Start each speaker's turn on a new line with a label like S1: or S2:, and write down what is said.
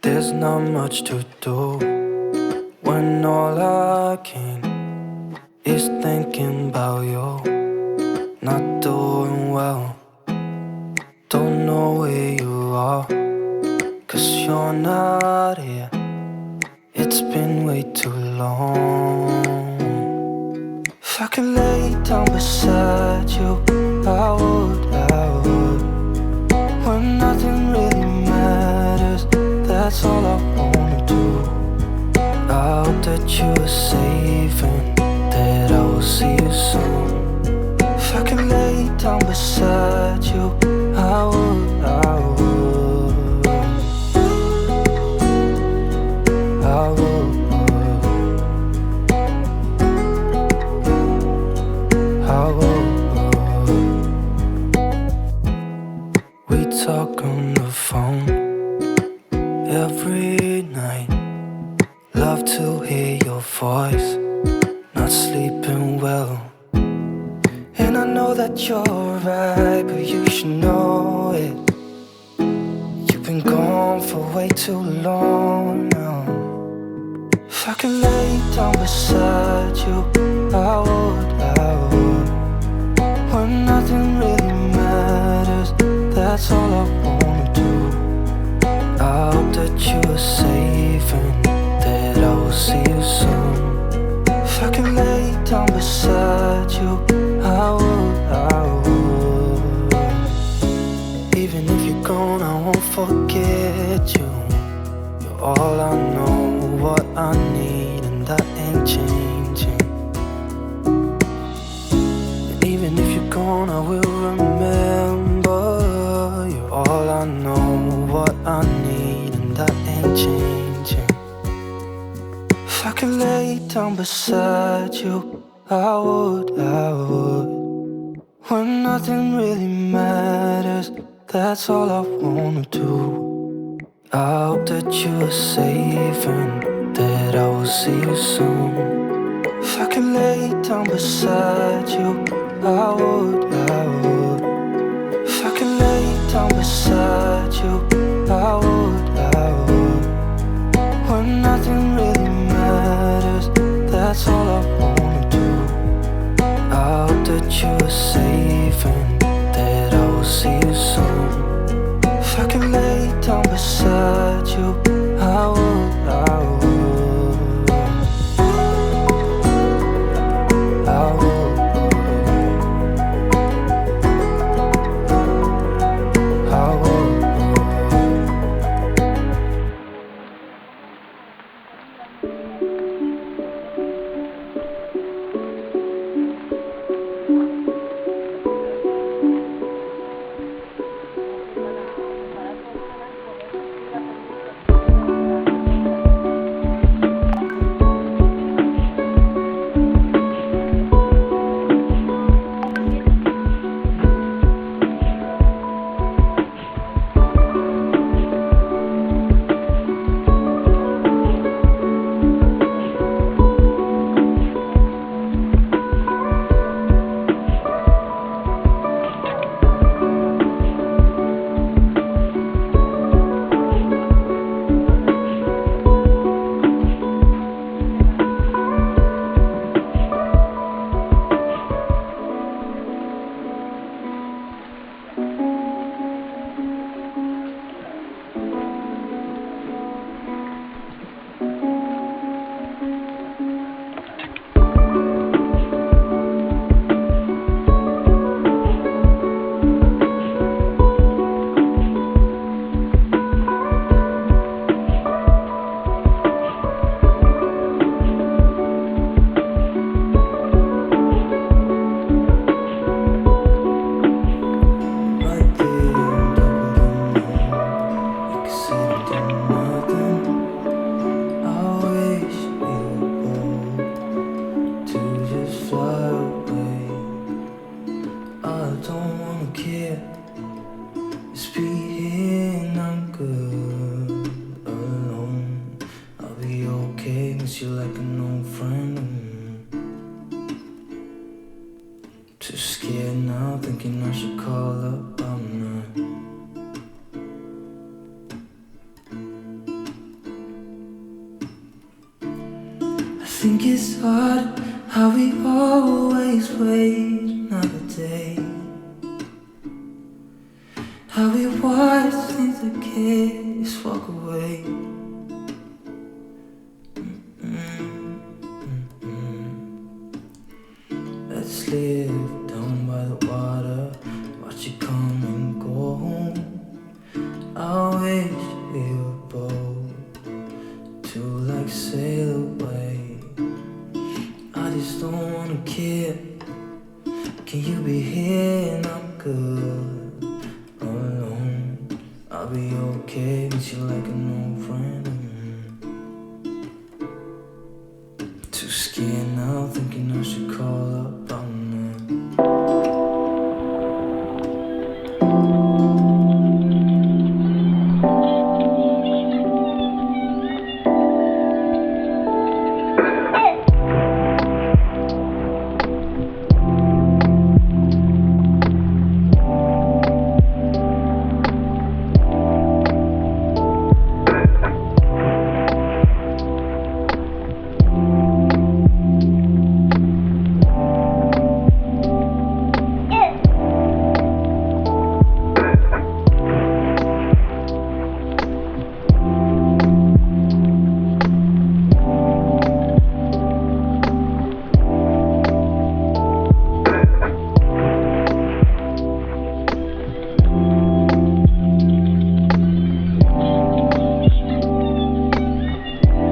S1: There's not much to do when all I can is thinking about you. Not doing well, don't know where you are, 'cause you're not here. It's been way too long. If I could lay down beside you, I would, when nothing really matters, that's all I wanna do. I hope that you are safe and that I will see you soon. If I could lay down beside you, I would, I would, I would, I would. We talk on the phone every night. Love to hear your voice, not sleeping well. And I know that you're right, but you should know it. You've been gone for way too long now. If I could lay down beside you, I would, I would. When nothing really matters, that's all I wanna do. I hope that you are safe and that I will see you soon. If I could lay down beside you, I would, I would. Even if you're gone, I won't forget you. You're all I know, what I need, and that ain't changing. And even if you're gone, I will remember. You're all I know, what I need, and that ain't changing. If I could lay down beside you, I would, I would. When nothing really matters, that's all I wanna do. I hope that you are safe and that I will see you soon. If I could lay down beside you, I would, I would. If I could lay down beside you, I would, I would. When nothing really matters, that's all I wanna do. I hope that you are safe and that I will see you soon. If I could lay down beside you, I would, I would, I would, I would. Too scared now, thinking I should call up. I'm not. think it's odd how we always wait another day, how we watch things that kids walk away. Let's live down by the water, watch it come and go. I wish we were both to like sail away. I just don't wanna care. Can you be here and I'm good alone? I'll be okay with you like an old friend of mine.